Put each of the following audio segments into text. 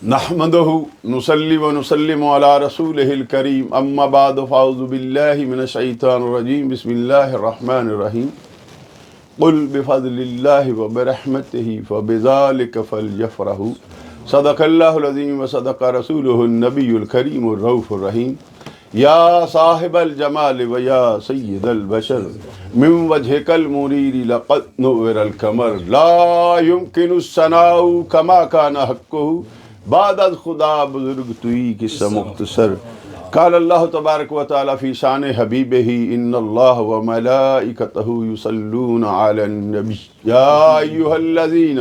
نحمدہ نصلی و نسلم علی رسولہ الکریم اما بعد فاعوذ باللہ من الشیطان الرجیم بسم اللہ الرحمن الرحیم قل بفضل اللہ وبرحمتہ فبذلک فلیفرحوا صدق اللہ العظیم وصدق رسولہ النبی الکریم الرؤوف الرحیم یا صاحب الجمال و یا سید البشر من وجهک المنیر لقد نور القمر لا يمکن الثناء کما کان حقہ بعد از خدا بزرگ توئی قصہ مختصر قال اللہ تبارک و تعالی فی شان حبیبہ ان اللہ و ملائکتہ یصلون علی النبی یا ایہا الذین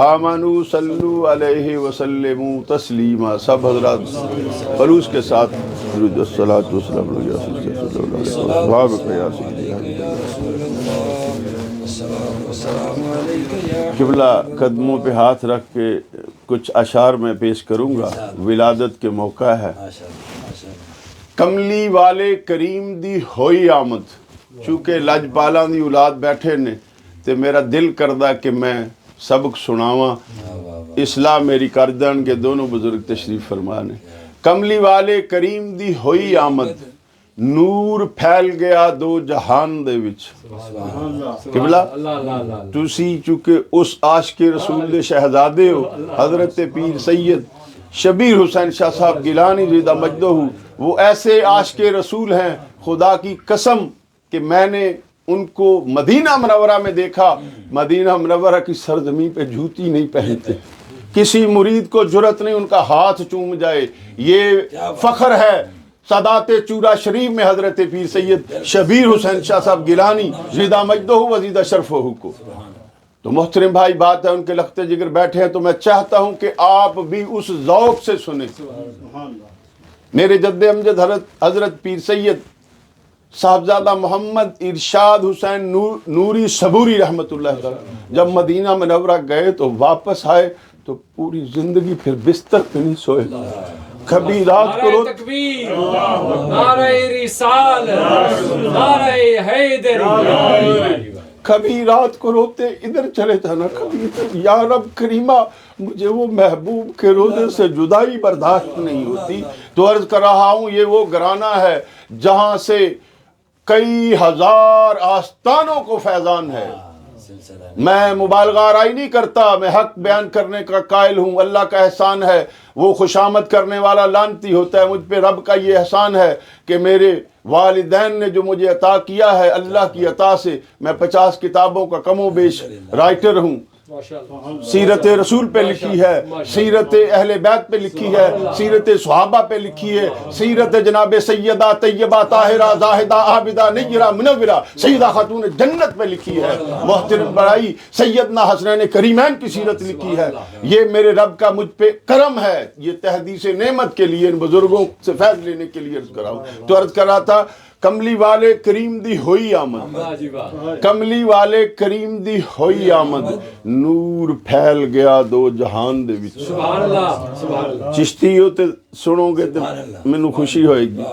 آمنوا صلوا علیہ وسلموا تسلیما. سب حضرات خلوص کے ساتھ درود الصلاۃ والسلام قبلہ قدموں پہ ہاتھ رکھ کے کچھ اشعار میں پیش کروں گا. ولادت کے موقع ہے. کملی والے کریم دی ہوئی آمد. چونکہ لجپالاں دی اولاد بیٹھے نے تے میرا دل کردہ کہ میں سبق سناواں. اصلاح میری کر دین کے دونوں بزرگ تشریف فرما نے. کملی والے کریم دی ہوئی آمد نور پھیل گیا دو جہان دے وچ. قبلہ تسی چونکہ اس عاشق رسول دے شہزادے ہو حضرت پیر سید شبیر حسین شاہ صاحب گیلانی زیدہ مجدہ. وہ ایسے عاشق رسول ہیں خدا کی قسم کہ میں نے ان کو مدینہ منورہ میں دیکھا. مدینہ منورہ کی سرزمین پہ جوتی نہیں پہنتے. کسی مرید کو جرت نہیں ان کا ہاتھ چوم جائے. یہ فخر ہے سادات چورا شریف میں حضرت پیر سید شبیر حسین شاہ صاحب گیلانی زیدہ مجدہ و زیدہ شرفہ کو. تو محترم بھائی بات ہے ان کے لخت جگر بیٹھے ہیں تو میں چاہتا ہوں کہ آپ بھی اس ذوق سے سنیں. میرے جد امجد حضرت پیر سید صاحبزادہ محمد ارشاد حسین نوری صبوری رحمۃ اللہ تعالی جب مدینہ منورہ گئے تو واپس آئے تو پوری زندگی پھر بستر پہ نہیں سوئے. کبھی رات کو نعرہ رسالت نعرہ حیدری کبھی رات کو روتے ادھر چلے جانا کبھی ادھر. یا رب کریمہ مجھے وہ محبوب کے روزے سے جدائی برداشت نہیں ہوتی. تو عرض کر رہا ہوں یہ وہ گھرانہ ہے جہاں سے کئی ہزار آستانوں کو فیضان ہے. میں مبالغہ آرائی نہیں کرتا. میں حق بیان کرنے کا قائل ہوں. اللہ کا احسان ہے. وہ خوشامد کرنے والا لعنتی ہوتا ہے. مجھ پہ رب کا یہ احسان ہے کہ میرے والدین نے جو مجھے عطا کیا ہے اللہ کی عطا سے میں 50 کتابوں کا کم و بیش رائٹر ہوں. سیرت رسول پہ لکھی ہے, سیرت اہل بیت پہ لکھی ہے, سیرت صحابہ پہ لکھی ہے, سیرت جناب سیدہ طیبہ طاہرہ زاہدہ عابدہ نیرہ منورہ سیدہ خاتون جنت پہ لکھی ہے. محترم بڑائی سیدنا حسنین کریمین کی سیرت لکھی ہے. یہ میرے رب کا مجھ پہ کرم ہے. یہ تحدیث نعمت کے لیے ان بزرگوں سے فیض لینے کے لیے عرض کر رہا ہوں. تو عرض کر رہا تھا کملی والے کریم دی ہوئی آمد. کملی والے کریم دی ہوئی آمد نور پھیل گیا دو جہان دے وچ. چشتی ہو تے سنو گے تے مینوں خوشی ہوئے گی.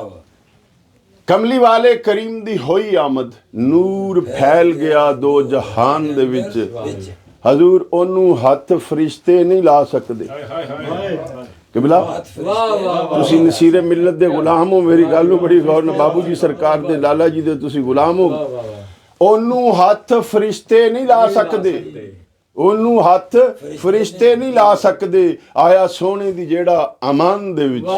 کملی والے کریم دی ہوئی آمد نور پھیل گیا دو جہان دے وچ. حضور انہوں ہاتھ فرشتے نہیں لا سکدے. قبلہ تسی نصیر ملت دے غلام ہو. میری گل نو بڑی غور نہ بابو جی سرکار دے لالا جی دے تسی غلام ہو. انہوں ہاتھ فرشتے نہیں لا سکدے. انہوں ہاتھ فرشتے نہیں لا سکدے. آیا سونے دی جیڑا امان دے وچ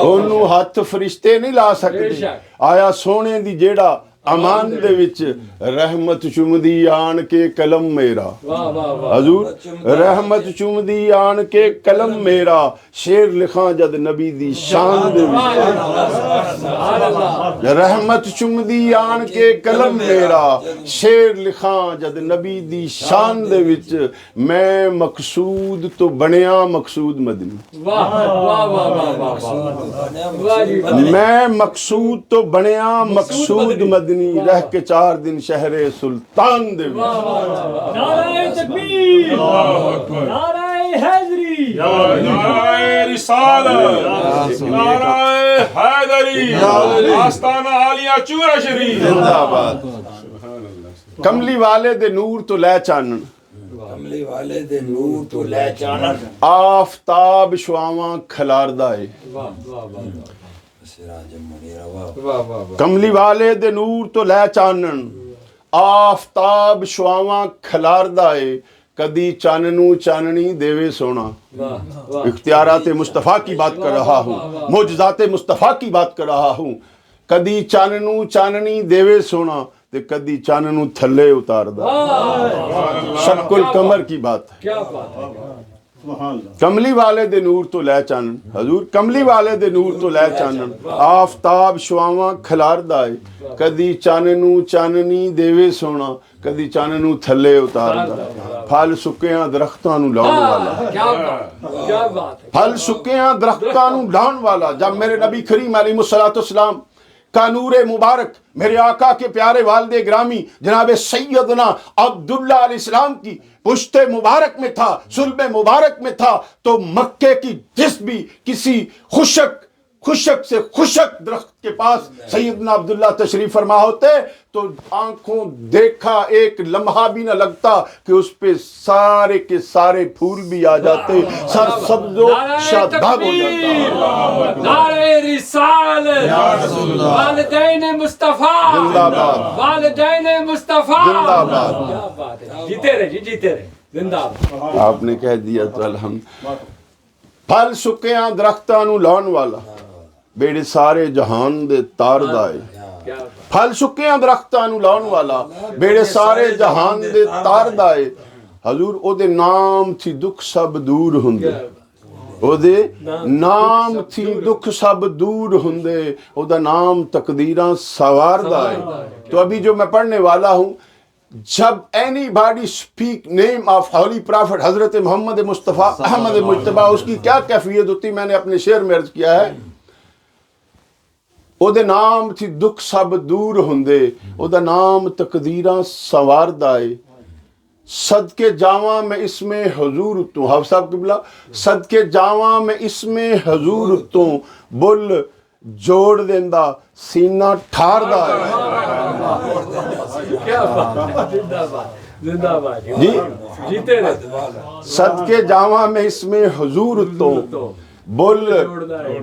انہوں ہاتھ فرشتے نہیں لا سکدے. آیا سونے دی جیڑا امان دے وچ رحمت چمدی آن کے قلم میرا. حضور رحمت چمدی آن کے قلم میرا شیر لکھاں جد نبی دی شان دے وچ. رحمت چمدی آن کے قلم میرا شیر لکھاں جد نبی دی شان دے وچ. میں مقصود تو بنیا مقصود مدنی. میں مقصود تو بنیا مقصود مدنی رہ کے 4 دن شہر سلطان دے. نعرہ تکبیر نعرہ حیدری نعرہ رسالت نعرہ حیدری آستانہ عالیہ چورا شریف. زندہ باد. کملی والے دے نور تو لے چانن کملی والے دے نور تو لے چانن آفتاب شواواں کھلاردا ہے سراج منیرا واہ کملی والے دے نور تو لے چانن آفتاب شواواں کھلاردا ہے کدی چاننو چاننی دیوے سونا اختیارات مصطفیٰ کی بات کر رہا ہوں معجزات مصطفیٰ کی بات کر رہا ہوں کدی چاننو چاننی دیوے سونا تے کدی چاننو تھلے اتار دا شق القمر کی بات ہے کیا بات ہے کملی والے دے نور تو لے چانن حضور کملی والے دے نور تو لے چانن آفتاب شواواں کھلاردا ہے کدی چاننو چاننی دیوے سونا کدی چاننو تھلے اتار دا پھل سکیاں درختاں نو لاؤن والا کیا بات ہے پھل سکیاں درختاں نو لاؤن والا جب میرے نبی کریم علیہ السلام کا نور مبارک میرے آقا کے پیارے والد گرامی جناب سیدنا عبداللہ علیہ السلام کی پشت مبارک میں تھا صلب مبارک میں تھا تو مکے کی جس بھی کسی خشک سے خشک درخت کے پاس سیدنا عبداللہ تشریف فرما ہوتے تو آنکھوں دیکھا ایک لمحہ بھی نہ لگتا کہ اس پہ سارے کے سارے پھول بھی آ جاتے سر سبز و شاداب ہو جاتا نعرہ رسالت والدین مصطفیٰ زندہ باد والدین مصطفیٰ زندہ باد کیا بات ہے جیتے رہے جی جیتے رہے زندہ باد آپ نے کہہ دیا تو الحمد پھل سکیاں درختاں نو لاؤن والا بیڑے سارے جہان دے تار دائے پھل سکیاں درختاں نو لاؤن والا بیڑے سارے جہان دے تار دائے حضور او دے نام تھی دکھ سب دور ہوندے او دے نام تھی دکھ سب دور ہوندے او دا نام تقدیراں سوار دائے تو ابھی جو میں پڑھنے والا ہوں جب anybody speak name of holy prophet حضرت محمد مصطفیٰ احمد مجتبہ اس کی کیا کیفیت ہوتی میں نے اپنے شعر میں عرض کیا ہے او دے نام تھی دکھ سب دور ہوندے او دا نام تقدیراں سوار دائے صدقے جاواں میں اس میں حضور تو حافظ صاحب قبلہ صدقے جاواں میں اس میں حضور تو بل جوڑ دیندا سینہ ٹھار دائے کیا بات ہے زندہ باد جی جیتے رہے صدقے جاواں میں اس میں حضور تو بل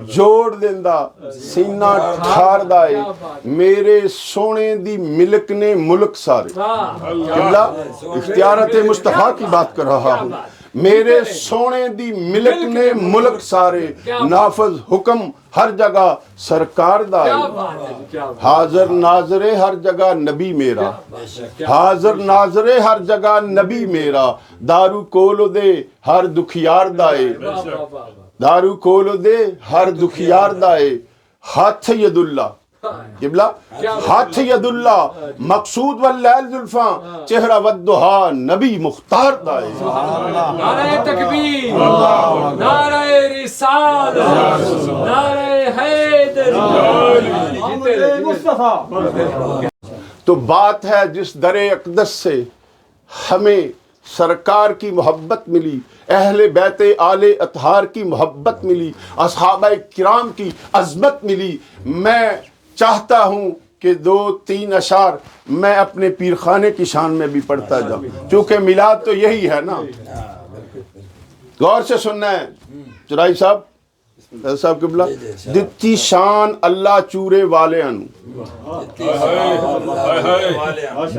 جوڑ دیندا سینہ ٹھار دائے میرے سونے دی ملک نے ملک سارے قبلہ اختیارت مصطفیٰ کی بات کر رہا ہوں میرے سونے دی ملک نے ملک سارے نافذ حکم ہر جگہ سرکار دائے حاضر ناظر ہر جگہ نبی میرا حاضر ناظر ہر جگہ نبی میرا دارو کولو دے ہر دکھیار دائے دارو کولو دے ہر دکھیار دائے ہاتھ ید اللہ قبلہ ہاتھ ید اللہ مقصود واللیل زلفاں چہرہ والدہا نبی مختار دائے نعرہ تکبیر نعرہ رسالت نعرہ حیدر تو بات ہے جس در اقدس سے ہمیں سرکار کی محبت ملی اہل بیت آل اطہار کی محبت ملی اصحابہ کرام کی عظمت ملی میں چاہتا ہوں کہ 2-3 اشعار میں اپنے پیرخانے کی شان میں بھی پڑھتا جاؤں چونکہ میلاد تو یہی ہے نا غور سے سننا ہے چرائی صاحب صاحب قبلہ دتی شان اللہ چورے والے انو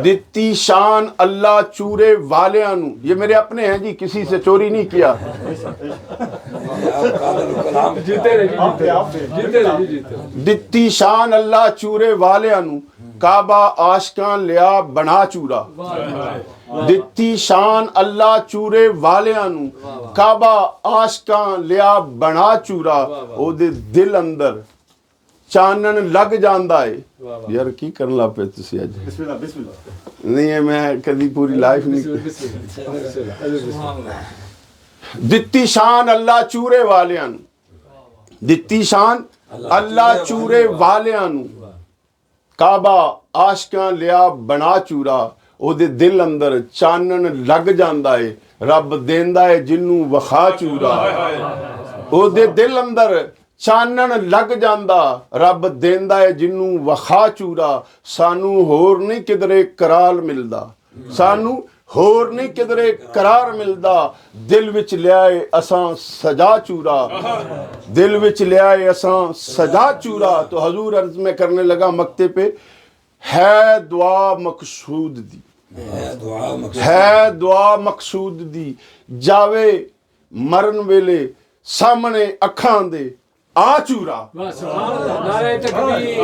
دتی شان اللہ چورے والے انو یہ میرے اپنے ہیں جی کسی سے چوری نہیں کیا دتی شان اللہ چورے والے انو کعبہ آشکان لیا بنا چورا دتی شان اللہ چورے والیاں نو کعبہ آشکاں لیا بنا چورا او دے دل اندر چانن لگ جاندا ہے یار کی کرن لا پے تسی اج بسم اللہ نہیں ہے میں کبھی پوری لائف نہیں دتی شان اللہ چورے والیاں نو دتی شان اللہ چورے والیاں نو کعبہ آشکاں لیا بنا چورا او دے دل اندر چانن لگ جاندا ہے رب دیندا ہے جنوں وخا چورا او دے دل اندر چانن لگ جاندا رب دیندا ہے جنوں وخا چورا سانو ہور نہیں کدرے کرال ملدا سانو ਹੋਰ ਨਹੀਂ ਕਿਧਰੇ ਕਰਾਰ ਮਿਲਦਾ ਦਿਲ ਵਿੱਚ ਲਿਆਏ ਅਸਾਂ ਸਜਾ ਚੂਰਾ دل وچ لے اساں سجا چورا. تو حضور عرض میں کرنے لگا مکتے پہ ہے دعا مقصود دی ہے دعا مقصود دی جاوے مرن ویلے سامنے اکھاں دے آ چورا. سبحان اللہ. نعرہ تکبیر،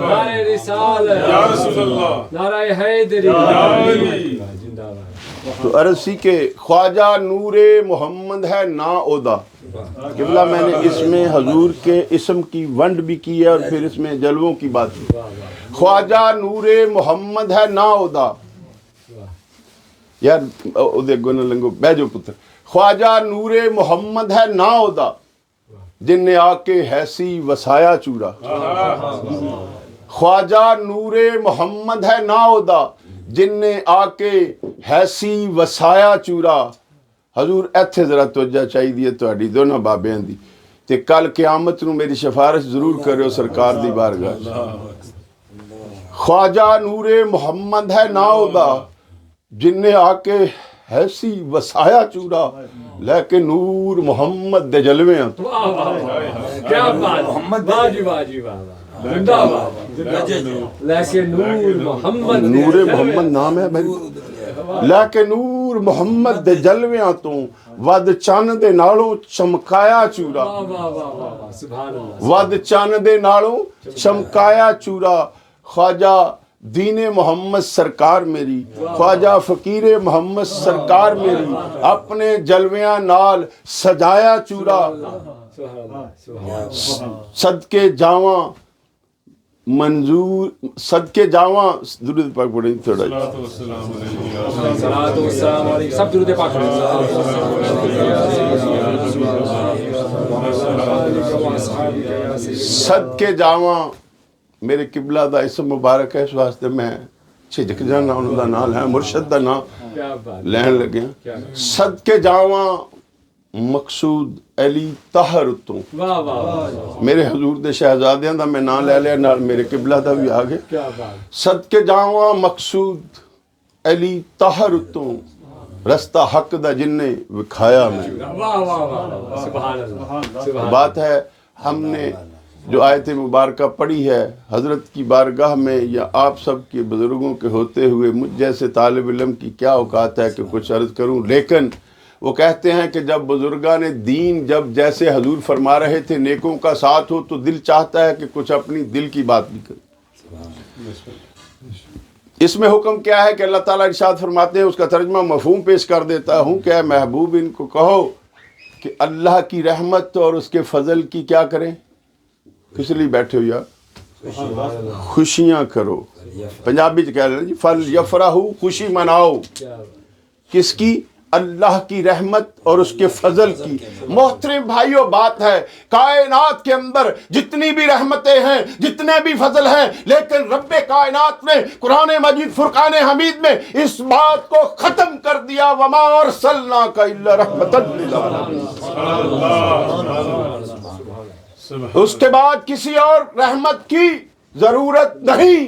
نعرہ رسالت، یا رسول اللہ، نعرہ حیدری. زندہ باد. تو عرض سی کہ خواجہ نور محمد ہے نا اودا. قبلہ میں نے اس میں حضور کے اسم کی ونڈ بھی کی ہے اور پھر اس میں جلووں کی بات کی. خواجہ نور محمد ہے نا اودا. یار اودے گن لنگو بیجو پتر. خواجہ نور محمد ہے نا اودا جن نے آ کے حیثی وسایا چورا. خواجہ نور محمد ہے نا اودا جن نے آ کے حیثی وسایا چورا. حضور ایتھے ذرا توجہ چاہیے تہاڈی دونوں بابیاں دی تے کل قیامت نو میری سفارش ضرور کریو سرکار دی بارگاہ. خواجہ نور محمد ہے نا اودا جن نے آ کے ایسی وسایا چورا لیکن نور محمد دے جلوے ہیں. واہ واہ واہ، کیا بات. واہ جی واہ جی واہ واہ. زندہ باد. لیکن نور محمد، نور محمد نام ہے بھائی. لیکن نور محمد دے جلویاں تو ود چن دے نالوں چمکایا چورا. واہ واہ واہ واہ واہ. سبحان اللہ. ود چن دے نالوں چمکایا چورا. خواجہ دین محمد سرکار میری، خواجہ فقیر محمد سرکار میری اپنے جلویاں نال سجایا چورا. صدقے جاواں منظور صدقے جاواں. درود پاک پڑھیں تھوڑا. صلاۃ و سلام علیہ. سب درود پاک پڑھیں. صدقے جاواں میرے قبلہ دا اسم مبارک ہے. اس واسطے میں چھجک جانا انہوں دا نام ہے مرشد دا نام کیا بات. لین لگے. صدقے جاواں مقصود علی طاہر تو واہ واہ واہ. میرے حضور دے شہزادیاں دا میں نام لے لیا نال میرے قبلہ دا بھی آگے. کیا بات. صدقے جاواں مقصود علی طاہر تو رستہ حق دا جن نے وکھایا میں. واہ واہ واہ. سبحان اللہ. سبحان بات ہے ہم نے جو آیت مبارکہ پڑھی ہے حضرت کی بارگاہ میں یا آپ سب کے بزرگوں کے ہوتے ہوئے مجھ جیسے طالب علم کی کیا اوقات ہے کہ کچھ عرض کروں. لیکن وہ کہتے ہیں کہ جب بزرگان دین جب جیسے حضور فرما رہے تھے نیکوں کا ساتھ ہو تو دل چاہتا ہے کہ کچھ اپنی دل کی بات بھی کریں. اس میں حکم کیا ہے کہ اللہ تعالیٰ ارشاد فرماتے ہیں، اس کا ترجمہ مفہوم پیش کر دیتا ہوں کہ اے محبوب ان کو کہو کہ اللہ کی رحمت اور اس کے فضل کی کیا کریں. کس لیے بیٹھے ہو یار؟ خوشیاں کرو. پنجابی کہہ رہے ہیں جی فل یفرحو، خوشی مناؤ. کس کی؟ اللہ کی رحمت اور اس کے فضل کی. محترم بھائیوں بات ہے کائنات کے اندر جتنی بھی رحمتیں ہیں جتنے بھی فضل ہیں لیکن رب کائنات نے قرآن مجید فرقان حمید میں اس بات کو ختم کر دیا وما ارسلناک الا رحمتا للعالمین. اس کے بعد کسی اور رحمت کی ضرورت نہیں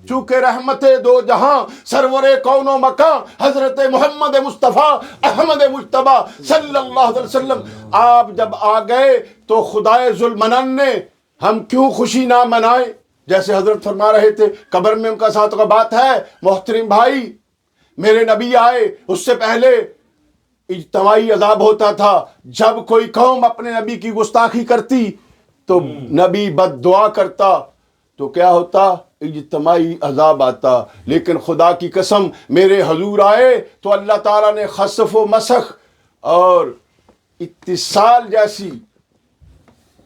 چونکہ رحمت دو جہاں سرور کون و مکان حضرت محمد مصطفیٰ احمد مجتبیٰ صلی اللہ علیہ وسلم آپ جب آ گئے تو خدائے ذوالمنن نے ہم کیوں خوشی نہ منائیں. جیسے حضرت فرما رہے تھے قبر میں ان کا ساتھ کا بات ہے. محترم بھائی میرے نبی آئے اس سے پہلے اجتماعی عذاب ہوتا تھا. جب کوئی قوم اپنے نبی کی گستاخی کرتی تو نبی بد دعا کرتا تو کیا ہوتا؟ اجتماعی عذاب آتا. لیکن خدا کی قسم میرے حضور آئے تو اللہ تعالیٰ نے خسف و مسخ اور اتصال جیسی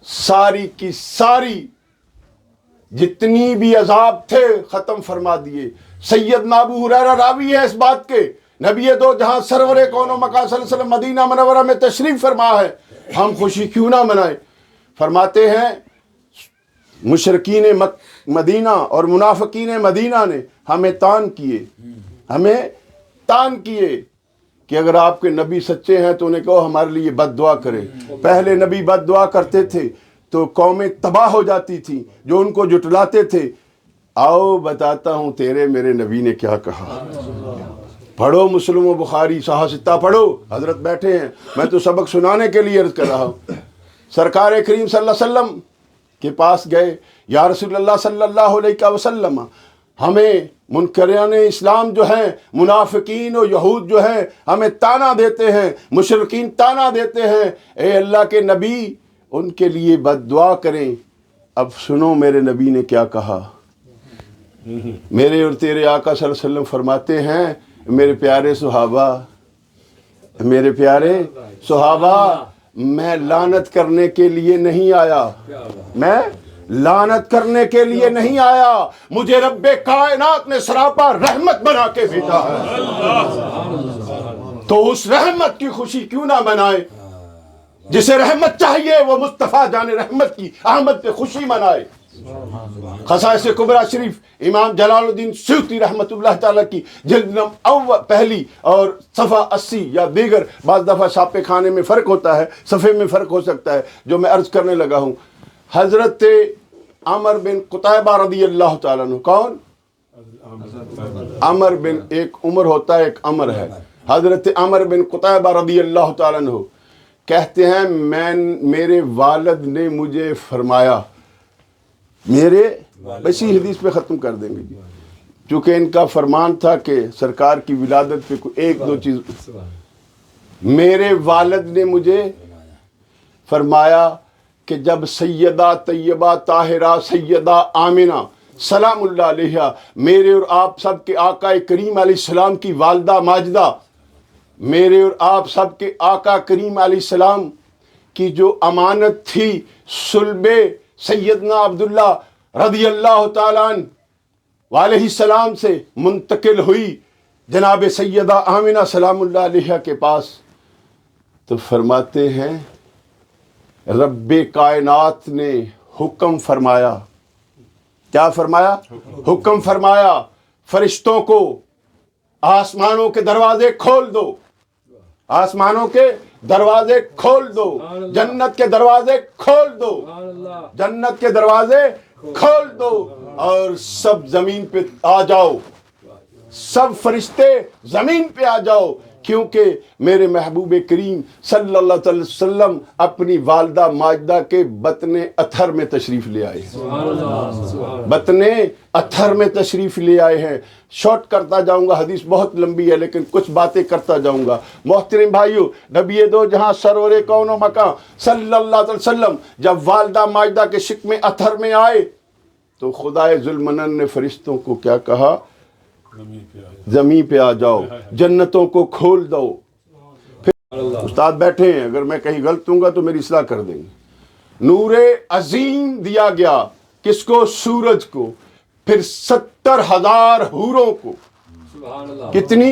ساری کی ساری جتنی بھی عذاب تھے ختم فرما دیے. سیدنا ابو ہریرہ راوی ہے اس بات کے. نبی دو جہاں سرور کون و مکان صلی اللہ علیہ وسلم مدینہ منورہ میں تشریف فرما ہے. ہم خوشی کیوں نہ منائیں؟ فرماتے ہیں مشرکین مدینہ اور منافقین مدینہ نے ہمیں تان کیے کہ اگر آپ کے نبی سچے ہیں تو انہیں کہو ہمارے لیے بد دعا کرے. پہلے نبی بد دعا کرتے تھے تو قومیں تباہ ہو جاتی تھیں جو ان کو جٹلاتے تھے. آؤ بتاتا ہوں تیرے میرے نبی نے کیا کہا. پڑھو مسلم و بخاری صحیح ستہ پڑھو. حضرت بیٹھے ہیں, میں تو سبق سنانے کے لیے عرض کر رہا ہوں. سرکار کریم صلی اللہ علیہ وسلم کے پاس گئے, یا رسول اللہ صلی اللہ علیہ وسلم, ہمیں منکران اسلام جو ہیں, منافقین و یہود جو ہیں, ہمیں تانا دیتے ہیں, مشرکین تانا دیتے ہیں, اے اللہ کے نبی ان کے لیے بد دعا کریں. اب سنو میرے نبی نے کیا کہا. میرے اور تیرے آقا صلی اللہ علیہ وسلم فرماتے ہیں, میرے پیارے صحابہ, میرے پیارے صحابہ, میں لعنت کرنے کے لیے نہیں آیا, میں لعنت کرنے کے لیے نہیں آیا, مجھے رب کائنات نے سراپا رحمت بنا کے بھیجا ہے. تو اس رحمت کی خوشی کیوں نہ منائے؟ جسے رحمت چاہیے وہ مصطفیٰ جان رحمت کی آمد پہ خوشی منائے. خصائص کبریٰ شریف امام جلال الدین سیوطی رحمۃ اللہ تعالیٰ کی جلد اول پہلی اور صفحہ 80 یا دیگر, بعض دفعہ چھاپے خانے میں فرق ہوتا ہے, صفحے میں فرق ہو سکتا ہے, جو میں عرض کرنے لگا ہوں. حضرت عمر بن قطیبہ رضی اللہ تعالیٰ عنہ, کون؟ عمر بن, ایک عمر ہوتا ہے ایک عمر ہے. حضرت عمر بن قطیبہ رضی اللہ تعالیٰ عنہ کہتے ہیں, میرے والد نے مجھے فرمایا, میرے اسی حدیث پہ ختم کر دیں گے چونکہ ان کا فرمان تھا کہ سرکار کی ولادت پہ کوئی ایک دو چیز. میرے والد نے مجھے فرمایا کہ جب سیدہ طیبہ طاہرہ سیدہ آمنہ سلام اللہ علیہا, میرے اور آپ سب کے آقا کریم علیہ السلام کی والدہ ماجدہ, میرے اور آپ سب کے آقا کریم علیہ السلام کی جو امانت تھی صلب سیدنا عبداللہ رضی اللہ تعالیٰ عنہ علیہ السلام سے منتقل ہوئی جناب سیدہ آمنہ سلام اللہ علیہ کے پاس, تو فرماتے ہیں رب کائنات نے حکم فرمایا. کیا فرمایا؟ حکم فرمایا, فرشتوں کو آسمانوں کے دروازے کھول دو, آسمانوں کے دروازے کھول دو, جنت کے دروازے کھول دو, جنت کے دروازے کھول دو, اور سب زمین پہ آ جاؤ, سب فرشتے زمین پہ آ جاؤ, کیونکہ میرے محبوب کریم صلی اللہ علیہ وسلم اپنی والدہ ماجدہ کے بطن اطہر میں تشریف لے آئے ہیں, بطن اطہر میں تشریف لے آئے ہیں. شارٹ کرتا جاؤں گا, حدیث بہت لمبی ہے لیکن کچھ باتیں کرتا جاؤں گا. محترم بھائیو, نبی دو جہاں سرور کون و مکان صلی اللہ علیہ وسلم جب والدہ ماجدہ کے شکم اطہر میں آئے تو خدائے ذوالمنن نے فرشتوں کو کیا کہا؟ زمین پہ آ جاؤ, جنتوں کو کھول دو. پھر استاد بیٹھے ہیں, اگر میں کہیں غلط ہوں گا تو میری اصلاح کر دیں گے. نور عظیم دیا گیا کس کو؟ سورج کو. پھر 70,000 حوروں کو. کتنی؟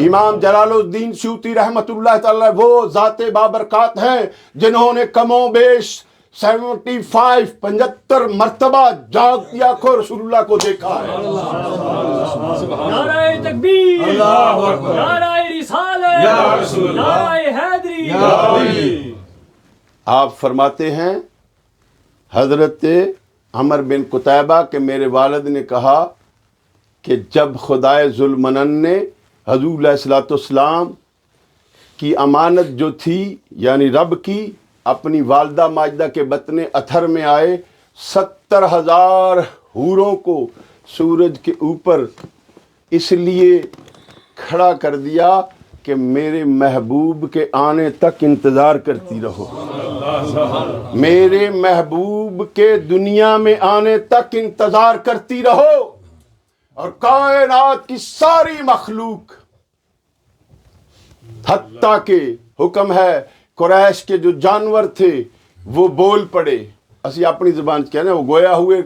امام جلال الدین سیوطی رحمت اللہ تعالی وہ ذات بابرکات ہیں جنہوں نے کم و بیش 75 مرتبہ جاگتی آنکھوں رسول اللہ کو دیکھا ہے. نعرہ تکبیر, نعرہ رسالت, نعرہ حیدری. آپ فرماتے ہیں حضرت عمر بن قطیبہ کہ میرے والد نے کہا کہ جب خدائے ذوالمنن نے حضور علیہ الصلوۃ والسلام کی امانت جو تھی یعنی رب کی اپنی والدہ ماجدہ کے بطن اطہر میں آئے, 70,000 حوروں کو سورج کے اوپر اس لیے کھڑا کر دیا کہ میرے محبوب کے آنے تک انتظار کرتی رہو, میرے محبوب کے دنیا میں آنے تک انتظار کرتی رہو. اور کائنات کی ساری مخلوق, حتیٰ کہ حکم ہے قریش کے جو جانور تھے وہ بول پڑے, اسی اپنی زبان سے کہنا وہ گویا ہوئے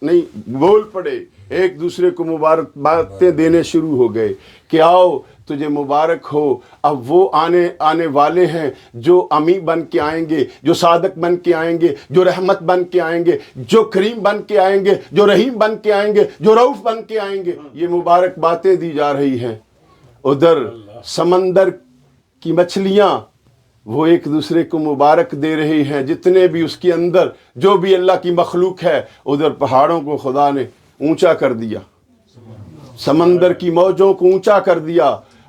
نہیں, بول پڑے, ایک دوسرے کو مبارک باتیں دینے شروع ہو گئے کہ آؤ تجھے مبارک ہو. اب وہ آنے والے ہیں جو امی بن کے آئیں گے, جو صادق بن کے آئیں گے, جو رحمت بن کے آئیں گے, جو کریم بن کے آئیں گے, جو رحیم بن کے آئیں گے, جو رؤوف بن کے آئیں گے. یہ مبارک باتیں دی جا رہی ہیں. ادھر سمندر کی مچھلیاں وہ ایک دوسرے کو مبارک دے رہی ہیں, جتنے بھی اس کے اندر جو بھی اللہ کی مخلوق ہے. ادھر پہاڑوں کو خدا نے اونچا کر دیا, سمندر کی موجوں کو اونچا کر دیا,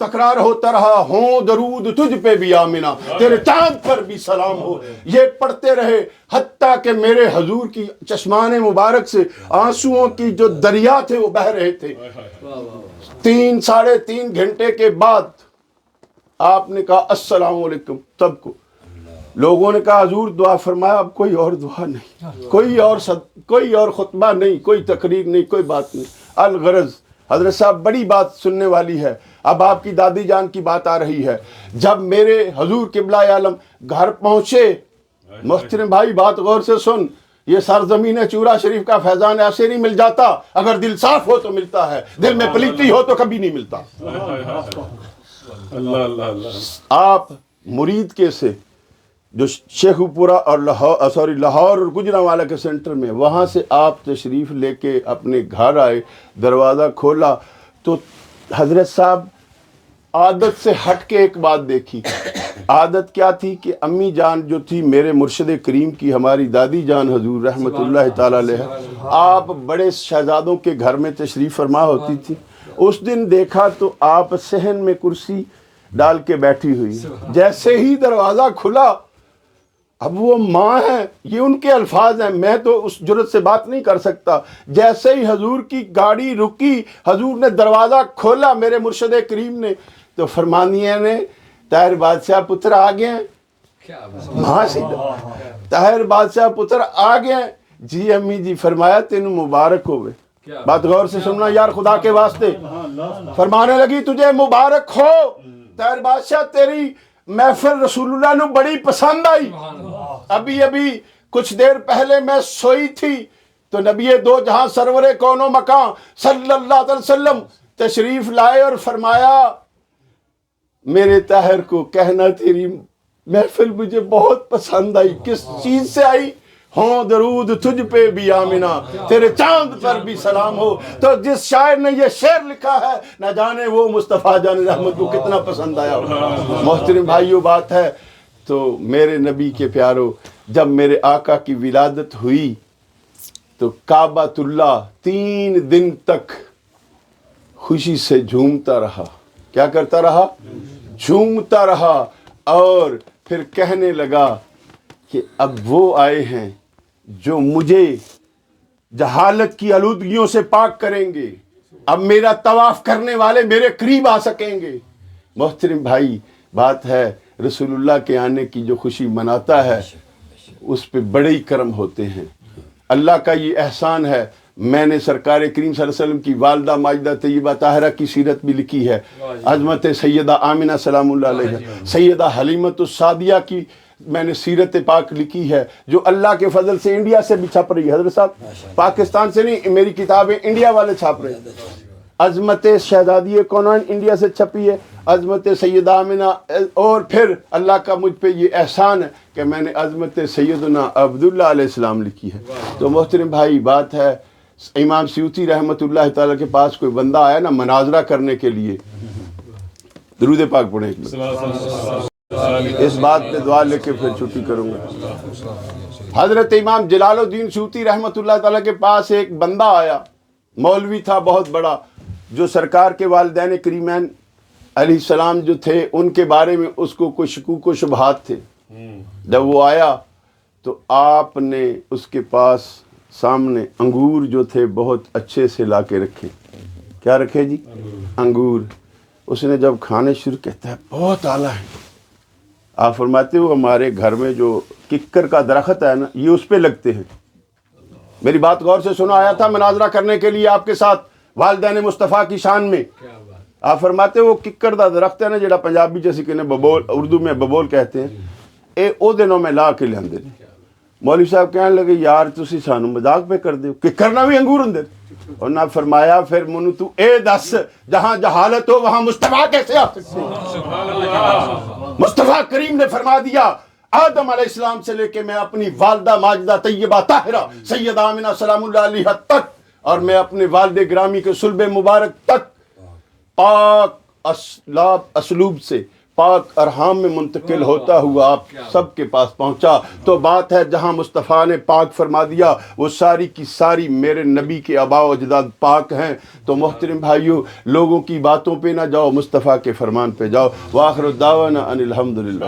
تکرار ہوتا رہا، ہوں درود تجھ پہ بھی آمنہ، تیرے چاند پر بھی سلام ہو، یہ پڑھتے رہے حتیٰ کہ میرے حضور کی چشمان مبارک سے آنسوؤں کی جو دریا تھے وہ بہہ رہے تھے۔ 3-3.5 گھنٹے کے بعد آپ نے کہا السلام علیکم سب کو۔ لوگوں نے کہا حضور دعا فرمایا، اب کوئی اور دعا نہیں، کوئی اور خطبہ نہیں، کوئی تقریر نہیں، کوئی بات نہیں۔ الغرض حضرت صاحب بڑی بات سننے والی ہے، اب آپ کی دادی جان کی بات آ رہی ہے۔ جب میرے حضور قبلہ عالم گھر پہنچے، محترم بھائی بات غور سے سن، یہ سرزمین چورا شریف کا فیضان ایسے نہیں مل جاتا، اگر دل صاف ہو تو ملتا ہے، دل میں پلیتی ہو تو کبھی نہیں ملتا۔ اللہ اللہ اللہ۔ آپ مرید کے سے جو شیخ پورہ اور لاہور اور گجرانوالہ کے سینٹر میں، وہاں سے آپ تشریف لے کے اپنے گھر آئے، دروازہ کھولا تو حضرت صاحب عادت سے ہٹ کے ایک بات دیکھی۔ عادت کیا تھی کہ امی جان جو تھی میرے مرشد کریم کی، ہماری دادی جان حضور رحمۃ اللہ تعالی علیہ، آپ بڑے شہزادوں کے گھر میں تشریف فرما ہوتی تھی۔ اس دن دیکھا تو آپ صحن میں کرسی ڈال کے بیٹھی ہوئی، جیسے ہی دروازہ کھلا، اب وہ ماں ہیں، یہ ان کے الفاظ ہیں، میں تو اس جرت سے بات نہیں کر سکتا، جیسے ہی حضور کی گاڑی رکی، حضور نے دروازہ کھولا میرے مرشد کریم نے، تو فرمانیہ نے طاہر بادشاہ پتر آ گئے ہیں، ماں سے طاہر بادشاہ پتر آ گئے ہیں، جی امی جی، فرمایا تینوں مبارک ہوئے۔ بات غور سے سننا یار خدا کے واسطے۔ فرمانے لگی تجھے مبارک ہو طاہر بادشاہ، تیری محفل رسول اللہ نے بڑی پسند آئی۔ ابھی کچھ دیر پہلے میں سوئی تھی تو نبی دو جہاں سرور کون و مکان صلی اللہ علیہ وسلم تشریف لائے اور فرمایا میرے طاہر کو کہنا تیری محفل مجھے بہت پسند آئی۔ کس چیز سے آئی؟ ہوں درود تجھ پہ بھی آمنہ، تیرے چاند پر بھی سلام ہو۔ تو جس شاعر نے یہ شعر لکھا ہے نہ جانے وہ مصطفیٰ جان رحمت کو کتنا پسند آیا۔ محترم بھائیو بات ہے تو میرے نبی کے پیارو، جب میرے آقا کی ولادت ہوئی تو کعبۃ اللہ 3 دن تک خوشی سے جھومتا رہا۔ کیا کرتا رہا؟ جھومتا رہا، اور پھر کہنے لگا کہ اب وہ آئے ہیں جو مجھے جہالت کی آلودگیوں سے پاک کریں گے، اب میرا طواف کرنے والے میرے قریب آ سکیں گے۔ محترم بھائی بات ہے رسول اللہ کے آنے کی جو خوشی مناتا ہے اس پہ بڑے ہی کرم ہوتے ہیں۔ اللہ کا یہ احسان ہے، میں نے سرکار کریم صلی اللہ علیہ وسلم کی والدہ ماجدہ طیبہ طاہرہ کی سیرت بھی لکھی ہے، عظمت سیدہ آمنہ سلام اللہ علیہ، سیدہ حلیمۃ السعدیہ کی میں نے سیرت پاک لکھی ہے، جو اللہ کے فضل سے انڈیا سے بھی چھپ رہی ہے۔ حضرت صاحب پاکستان سے نہیں، میری کتابیں انڈیا والے چھاپ رہے ہیں۔ عظمت شہزادی کونین انڈیا سے چھپی ہے، عظمت سیدہ آمنہ، اور پھر اللہ کا مجھ پہ یہ احسان ہے کہ میں نے عظمت سیدنا عبداللہ علیہ السلام لکھی ہے۔ تو محترم بھائی بات ہے، امام سیوطی رحمۃ اللہ تعالیٰ کے پاس کوئی بندہ آیا نا مناظرہ کرنے کے لیے، درود پاک پڑھیں ایک منٹ، اس بات پہ دعا لے کے پھر چھٹی کروں گا۔ حضرت امام جلال الدین سیوطی رحمۃ اللہ تعالیٰ کے پاس ایک بندہ آیا، مولوی تھا بہت بڑا، جو سرکار کے والدین کریمین علیہ السلام جو تھے ان کے بارے میں اس کو کچھ شکوک و شبہات تھے۔ جب وہ آیا تو آپ نے اس کے پاس سامنے انگور جو تھے بہت اچھے سے لا کے رکھے۔ کیا رکھے جی؟ انگور۔ اس نے جب کھانے شروع کہتا ہے بہت اعلیٰ ہے۔ آپ فرماتے ہو ہمارے گھر میں جو ککر کا درخت ہے نا یہ اس پہ لگتے ہیں۔ میری بات غور سے سنو، آیا تھا مناظرہ کرنے کے لیے آپ کے ساتھ والدین مصطفیٰ کی شان میں۔ آپ فرماتے ہو وہ ککر دا درخت ہے نا جڑا پنجابی جیسے کہ ببول، اردو میں ببول کہتے ہیں، اے او دنوں میں لا کے لیندے۔ مولوی صاحب کہنے لگے یار تسی سانو مذاق پہ کر دیو، ککر نہ بھی انگور ہوندے؟ اور نہ فرمایا پھر منو تو اے دس جہاں جہالت ہو وہاں مصطفیٰ کیسے آ سکتے؟ مصطفیٰ کریم نے فرما دیا آدم علیہ السلام سے لے کے میں اپنی والدہ ماجدہ طیبہ طاہرہ سیدہ آمنہ سلام اللہ علیہ تک، اور میں اپنے والد گرامی کے صلب مبارک تک پاک اسلوب سے، پاک ارحام میں منتقل ہوتا ہوا آپ سب کے پاس پہنچا۔ تو بات ہے جہاں مصطفیٰ نے پاک فرما دیا وہ ساری کی ساری میرے نبی کے آباء و اجداد پاک ہیں۔ تو محترم بھائیو، لوگوں کی باتوں پہ نہ جاؤ، مصطفیٰ کے فرمان پہ جاؤ۔ وآخر الدعوانا ان الحمدللہ۔